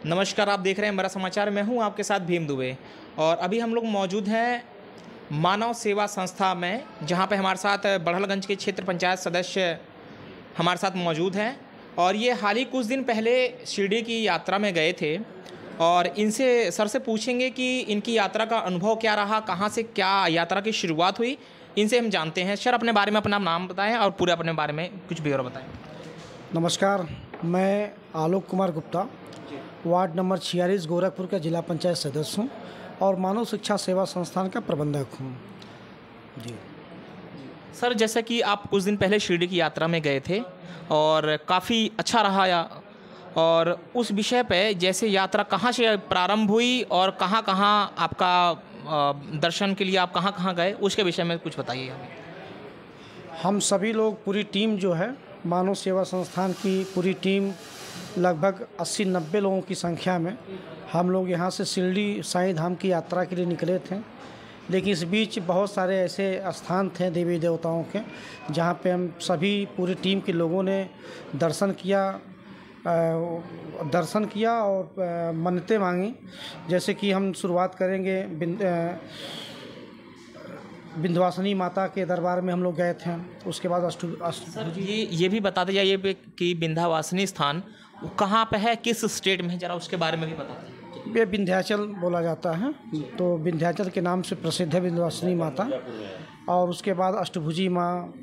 नमस्कार, आप देख रहे हैं मेरा समाचार। मैं हूं आपके साथ भीम दुबे और अभी हम लोग मौजूद हैं मानव सेवा संस्था में, जहां पे हमारे साथ बड़हलगंज के क्षेत्र पंचायत सदस्य हमारे साथ मौजूद हैं। और ये हाल ही कुछ दिन पहले शिरडी की यात्रा में गए थे और इनसे सर से पूछेंगे कि इनकी यात्रा का अनुभव क्या रहा, कहाँ से क्या यात्रा की शुरुआत हुई, इनसे हम जानते हैं। सर, अपने बारे में अपना नाम बताएं और पूरे अपने बारे में कुछ ब्यौरा बताएं। नमस्कार, मैं आलोक कुमार गुप्ता, वार्ड नंबर 46 गोरखपुर का जिला पंचायत सदस्य हूँ और मानव शिक्षा सेवा संस्थान का प्रबंधक हूँ। जी सर, जैसे कि आप कुछ दिन पहले शिरडी की यात्रा में गए थे और काफ़ी अच्छा रहा और उस विषय पे, जैसे यात्रा कहाँ से प्रारंभ हुई और कहाँ कहाँ आपका दर्शन के लिए आप कहाँ कहाँ गए, उसके विषय में कुछ बताइए हमें। हम सभी लोग, पूरी टीम जो है मानव सेवा संस्थान की पूरी टीम, लगभग 80-90 लोगों की संख्या में हम लोग यहाँ से शिरडी साईं धाम की यात्रा के लिए निकले थे। लेकिन इस बीच बहुत सारे ऐसे स्थान थे देवी देवताओं के, जहाँ पे हम सभी पूरी टीम के लोगों ने दर्शन किया और मन्नतें मांगी। जैसे कि हम शुरुआत करेंगे विंध्यवासिनी माता के दरबार में हम लोग गए थे। उसके बाद सर, ये भी बताते जाइए कि विंध्यवासिनी स्थान कहाँ पे है, किस स्टेट में है, जरा उसके बारे में भी बता दें। ये विंध्याचल बोला जाता है, तो विंध्याचल के नाम से प्रसिद्ध है विंध्यवासिनी माता। और उसके बाद अष्टभुजी माँ,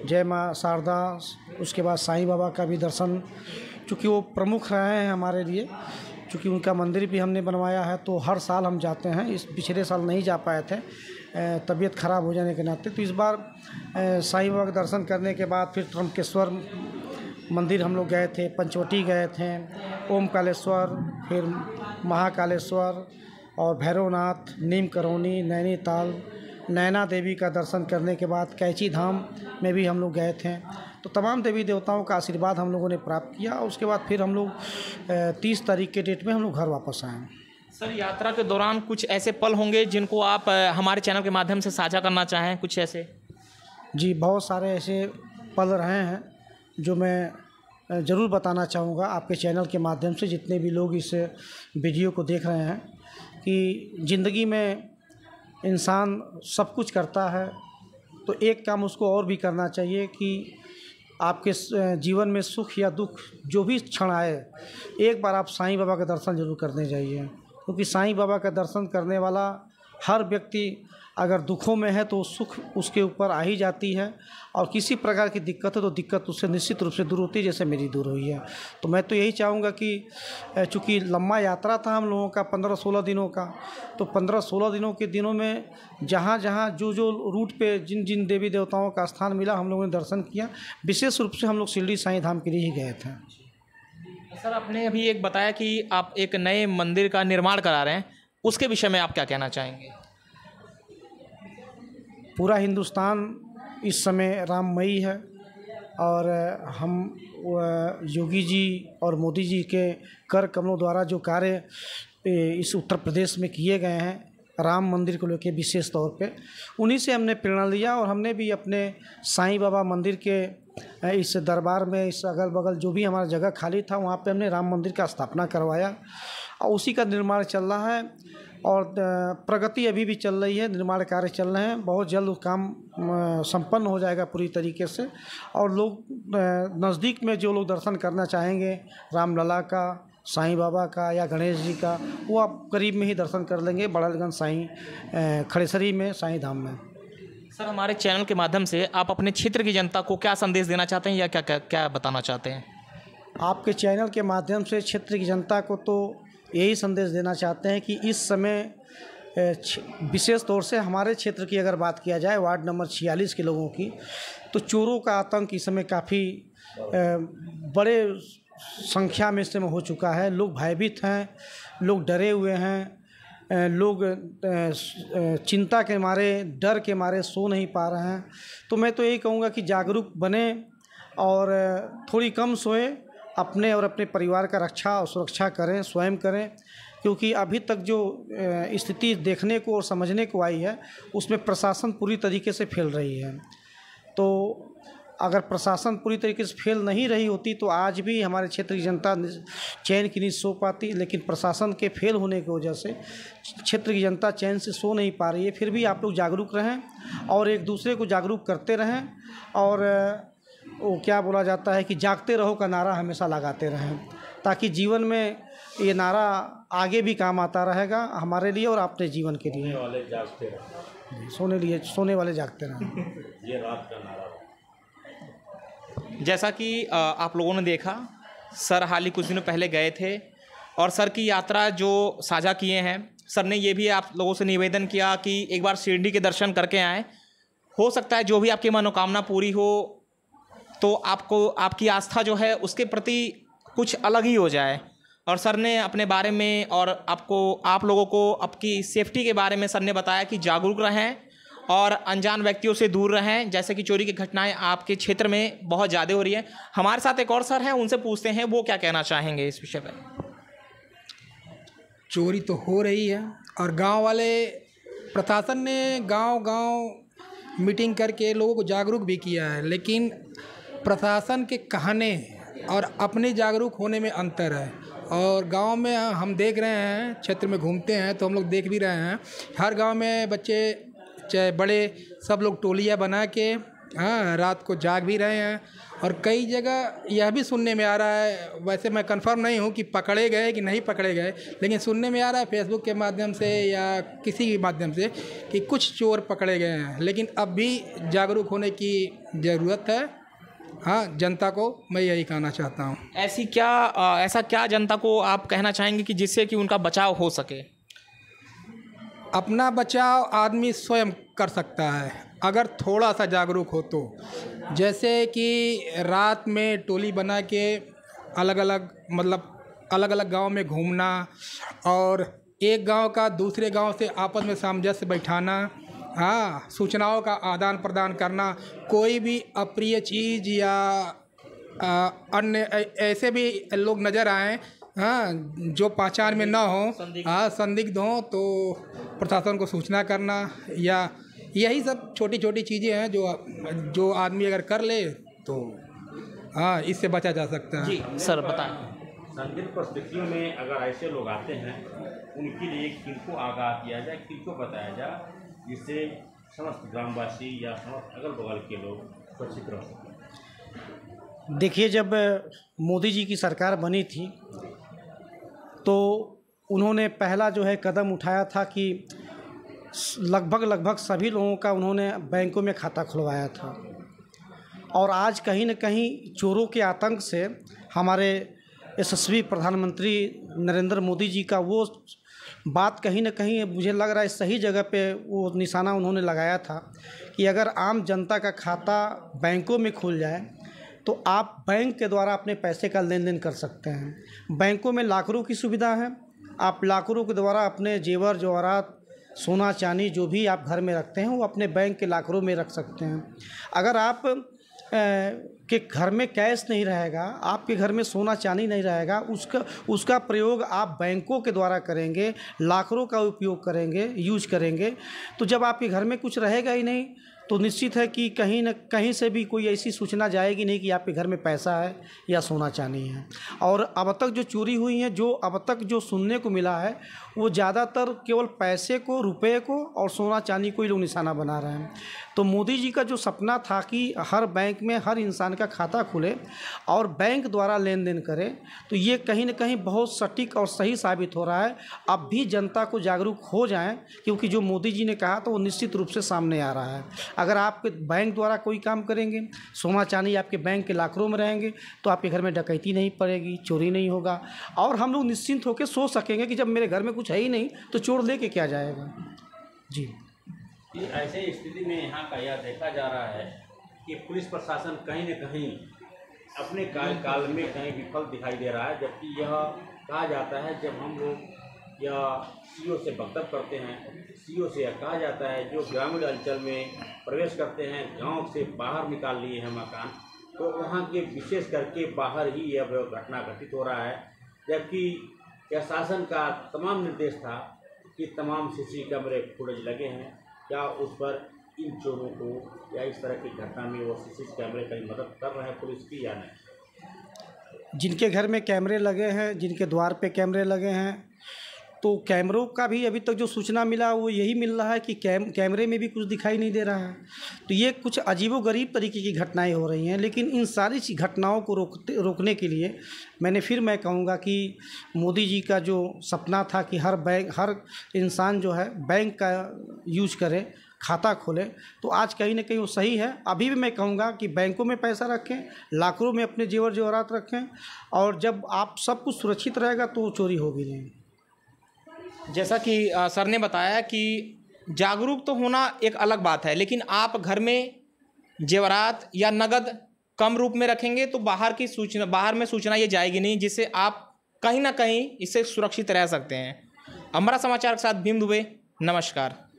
जय माँ शारदा, उसके बाद साईं बाबा का भी दर्शन, चूँकि वो प्रमुख रहे हैं हमारे लिए, चूँकि उनका मंदिर भी हमने बनवाया है, तो हर साल हम जाते हैं। इस पिछले साल नहीं जा पाए थे तबीयत ख़राब हो जाने के नाते, तो इस बार साईं बाबा का दर्शन करने के बाद फिर त्र्यंबकेश्वर मंदिर हम लोग गए थे, पंचवटी गए थे, ओमकालेश्वर, फिर महाकालेश्वर और भैरवनाथ, नीम करौनी, नैनीताल, नैना देवी का दर्शन करने के बाद कैची धाम में भी हम लोग गए थे। तो तमाम देवी देवताओं का आशीर्वाद हम लोगों ने प्राप्त किया। उसके बाद फिर हम लोग 30 तारीख के डेट में हम लोग घर वापस आए। सर, यात्रा के दौरान कुछ ऐसे पल होंगे जिनको आप हमारे चैनल के माध्यम से साझा करना चाहें, कुछ ऐसे? जी, बहुत सारे ऐसे पल रहे हैं जो मैं ज़रूर बताना चाहूँगा आपके चैनल के माध्यम से, जितने भी लोग इस वीडियो को देख रहे हैं, कि ज़िंदगी में इंसान सब कुछ करता है तो एक काम उसको और भी करना चाहिए कि आपके जीवन में सुख या दुख जो भी क्षण आए, एक बार आप साईं बाबा का दर्शन जरूर करने जाइए। क्योंकि साईं बाबा का दर्शन करने वाला हर व्यक्ति अगर दुखों में है तो सुख उसके ऊपर आ ही जाती है, और किसी प्रकार की दिक्कत है तो दिक्कत उससे निश्चित रूप से दूर होती है, जैसे मेरी दूर हुई है। तो मैं तो यही चाहूँगा कि चूँकि लंबा यात्रा था हम लोगों का 15-16 दिनों का, तो 15-16 दिनों के दिनों में जहाँ जहाँ जो रूट पे जिन जिन देवी देवताओं का स्थान मिला, हम लोगों ने दर्शन किया। विशेष रूप से हम लोग शिरडी साईं धाम के लिए ही गए थे। सर, आपने अभी एक बताया कि आप एक नए मंदिर का निर्माण करा रहे हैं, उसके विषय में आप क्या कहना चाहेंगे? पूरा हिंदुस्तान इस समय राममयी है और हम योगी जी और मोदी जी के कर कमलों द्वारा जो कार्य इस उत्तर प्रदेश में किए गए हैं राम मंदिर को लेकर विशेष तौर पे, उन्हीं से हमने प्रेरणा लिया और हमने भी अपने साईं बाबा मंदिर के इस दरबार में, इस अगल बगल जो भी हमारा जगह खाली था, वहाँ पे हमने राम मंदिर का स्थापना करवाया और उसी का निर्माण चल रहा है और प्रगति अभी भी चल रही है, निर्माण कार्य चल रहे हैं। बहुत जल्द काम संपन्न हो जाएगा पूरी तरीके से, और लोग नज़दीक में जो लोग दर्शन करना चाहेंगे रामलला का, साईं बाबा का या गणेश जी का, वो आप करीब में ही दर्शन कर लेंगे बड़हलगंज साईं खड़ेसरी में, साईं धाम में। सर, हमारे चैनल के माध्यम से आप अपने क्षेत्र की जनता को क्या संदेश देना चाहते हैं या क्या क्या क्या बताना चाहते हैं? आपके चैनल के माध्यम से क्षेत्र की जनता को तो यही संदेश देना चाहते हैं कि इस समय विशेष तौर से हमारे क्षेत्र की अगर बात किया जाए, वार्ड नंबर 46 के लोगों की, तो चोरों का आतंक इस समय काफ़ी बड़े संख्या में इस समय हो चुका है। लोग भयभीत हैं, लोग डरे हुए हैं, लोग चिंता के मारे, डर के मारे सो नहीं पा रहे हैं। तो मैं तो यही कहूँगा कि जागरूक बने और थोड़ी कम सोएं, अपने और अपने परिवार का रक्षा और सुरक्षा करें, स्वयं करें। क्योंकि अभी तक जो स्थिति देखने को और समझने को आई है, उसमें प्रशासन पूरी तरीके से फैल रही है। तो अगर प्रशासन पूरी तरीके से फेल नहीं रही होती तो आज भी हमारे क्षेत्र की जनता चैन की नींद सो पाती, लेकिन प्रशासन के फेल होने की वजह से क्षेत्र की जनता चैन से सो नहीं पा रही है। फिर भी आप लोग जागरूक रहें और एक दूसरे को जागरूक करते रहें, और वो क्या बोला जाता है कि जागते रहो का नारा हमेशा लगाते रहें, ताकि जीवन में ये नारा आगे भी काम आता रहेगा हमारे लिए और अपने जीवन के लिए। वाले जागते रहो, सोने वाले जागते रहें, ये रात का नारा। जैसा कि आप लोगों ने देखा, सर हाल ही कुछ दिनों पहले गए थे और सर की यात्रा जो साझा किए हैं, सर ने ये भी आप लोगों से निवेदन किया कि एक बार शिरडी के दर्शन करके आएँ। हो सकता है जो भी आपकी मनोकामना पूरी हो तो आपको आपकी आस्था जो है उसके प्रति कुछ अलग ही हो जाए। और सर ने अपने बारे में और आप लोगों को आपकी सेफ्टी के बारे में सर ने बताया कि जागरूक रहें और अनजान व्यक्तियों से दूर रहें, जैसे कि चोरी की घटनाएं आपके क्षेत्र में बहुत ज़्यादा हो रही है। हमारे साथ एक और सर हैं, उनसे पूछते हैं वो क्या कहना चाहेंगे इस विषय पर। चोरी तो हो रही है और गांव वाले प्रशासन ने गांव मीटिंग करके लोगों को जागरूक भी किया है, लेकिन प्रशासन के कहने और अपने जागरूक होने में अंतर है। और गांव में हम देख रहे हैं, क्षेत्र में घूमते हैं तो हम लोग देख भी रहे हैं, हर गांव में बच्चे चाहे बड़े सब लोग टोलियां बना के रात को जाग भी रहे हैं। और कई जगह यह भी सुनने में आ रहा है, वैसे मैं कंफर्म नहीं हूं कि पकड़े गए कि नहीं पकड़े गए, लेकिन सुनने में आ रहा है फेसबुक के माध्यम से या किसी भी माध्यम से कि कुछ चोर पकड़े गए हैं। लेकिन अब भी जागरूक होने की ज़रूरत है। हाँ, जनता को मैं यही कहना चाहता हूँ। ऐसा क्या जनता को आप कहना चाहेंगे कि जिससे कि उनका बचाव हो सके? अपना बचाव आदमी स्वयं कर सकता है अगर थोड़ा सा जागरूक हो तो। जैसे कि रात में टोली बना के अलग अलग गांव में घूमना और एक गांव का दूसरे गांव से आपस में सामंजस्य बैठाना, हाँ, सूचनाओं का आदान प्रदान करना। कोई भी अप्रिय चीज़ या अन्य ऐसे भी लोग नज़र आएँ, हाँ, जो पहचान में ना हो, हाँ, संदिग्ध हो, तो प्रशासन को सूचना करना, या यही सब छोटी छोटी चीज़ें हैं जो आदमी अगर कर ले तो हाँ, इससे बचा जा सकता है। जी सर बताएं। संदिग्ध परिस्थितियों में अगर ऐसे लोग आते हैं, उनके लिए किनको आगाह किया जाए, किनको बताया जाए, जिससे समस्त ग्रामवासी या समस्त अगल बगल के लोग सुरक्षित रह सकें। देखिए, जब मोदी जी की सरकार बनी थी तो उन्होंने पहला जो है कदम उठाया था कि लगभग सभी लोगों का उन्होंने बैंकों में खाता खुलवाया था। और आज कहीं न कहीं चोरों के आतंक से हमारे यशस्वी प्रधानमंत्री नरेंद्र मोदी जी का वो बात कहीं न कहीं मुझे लग रहा है सही जगह पे वो निशाना उन्होंने लगाया था कि अगर आम जनता का खाता बैंकों में खुल जाए तो आप बैंक के द्वारा अपने पैसे का लेन देन कर सकते हैं। बैंकों में लॉकरों की सुविधा है, आप लॉकरों के द्वारा अपने जेवर जवाहरात, सोना चांदी जो भी आप घर में रखते हैं वो अपने बैंक के लॉकरों में रख सकते हैं। अगर आप के घर में कैश नहीं रहेगा, आपके घर में सोना चांदी नहीं रहेगा, उसका प्रयोग आप बैंकों के द्वारा करेंगे, लॉकरों का उपयोग करेंगे, यूज करेंगे, तो जब आपके घर में कुछ रहेगा ही नहीं तो निश्चित है कि कहीं न कहीं से भी कोई ऐसी सूचना जाएगी नहीं कि आपके घर में पैसा है या सोना चांदी है। और अब तक जो चोरी हुई है, जो अब तक जो सुनने को मिला है, वो ज़्यादातर केवल पैसे को, रुपए को और सोना चांदी को ही लोग निशाना बना रहे हैं। तो मोदी जी का जो सपना था कि हर बैंक में हर इंसान का खाता खुले और बैंक द्वारा लेन देन करे, तो ये कहीं न कहीं बहुत सटीक और सही साबित हो रहा है। अब भी जनता को जागरूक हो जाएं, क्योंकि जो मोदी जी ने कहा तो वो निश्चित रूप से सामने आ रहा है। अगर आप बैंक द्वारा कोई काम करेंगे, सोना चांदी आपके बैंक के लॉकरों में रहेंगे, तो आपके घर में डकैती नहीं पड़ेगी, चोरी नहीं होगा, और हम लोग निश्चिंत होकर सो सकेंगे कि जब मेरे घर में कुछ है ही नहीं तो चोर लेके क्या जाएगा। जी, ऐसे स्थिति में यहाँ का यह देखा जा रहा है कि पुलिस प्रशासन कहीं न कहीं अपने कार्यकाल में कहीं विफल दिखाई दे रहा है, जबकि यह कहा जाता है जब हम लोग या सीओ से वक्तव्य करते हैं, सीओ से यह कहा जाता है जो ग्रामीण अंचल में प्रवेश करते हैं, गांव से बाहर निकाल लिए हैं मकान, तो वहां के विशेष करके बाहर ही यह घटना घटित हो रहा है। जबकि यह शासन का तमाम निर्देश था कि तमाम सीसी कैमरे फुटेज लगे हैं, क्या उस पर इन चोरों को या इस तरह की घटना में वो सीसीटीवी कैमरे कहीं मदद कर रहे हैं पुलिस की या नहीं? जिनके घर में कैमरे लगे हैं, जिनके द्वार पे कैमरे लगे हैं, तो कैमरों का भी अभी तक जो सूचना मिला वो यही मिल रहा है कि कैमरे में भी कुछ दिखाई नहीं दे रहा है। तो ये कुछ अजीबोगरीब तरीके की घटनाएं हो रही हैं। लेकिन इन सारी घटनाओं को रोकने के लिए मैं कहूँगा कि मोदी जी का जो सपना था कि हर इंसान जो है बैंक का यूज करे, खाता खोले, तो आज कहीं ना कहीं वो सही है। अभी भी मैं कहूँगा कि बैंकों में पैसा रखें, लाखों में अपने जेवर जेवरात रखें, और जब आप सब कुछ सुरक्षित रहेगा तो चोरी होगी नहीं। जैसा कि सर ने बताया कि जागरूक तो होना एक अलग बात है, लेकिन आप घर में जेवरात या नगद कम रूप में रखेंगे तो बाहर में सूचना ये जाएगी नहीं, जिससे आप कहीं ना कहीं इससे सुरक्षित रह सकते हैं। अमरा समाचार के साथ भीम दुबे, नमस्कार।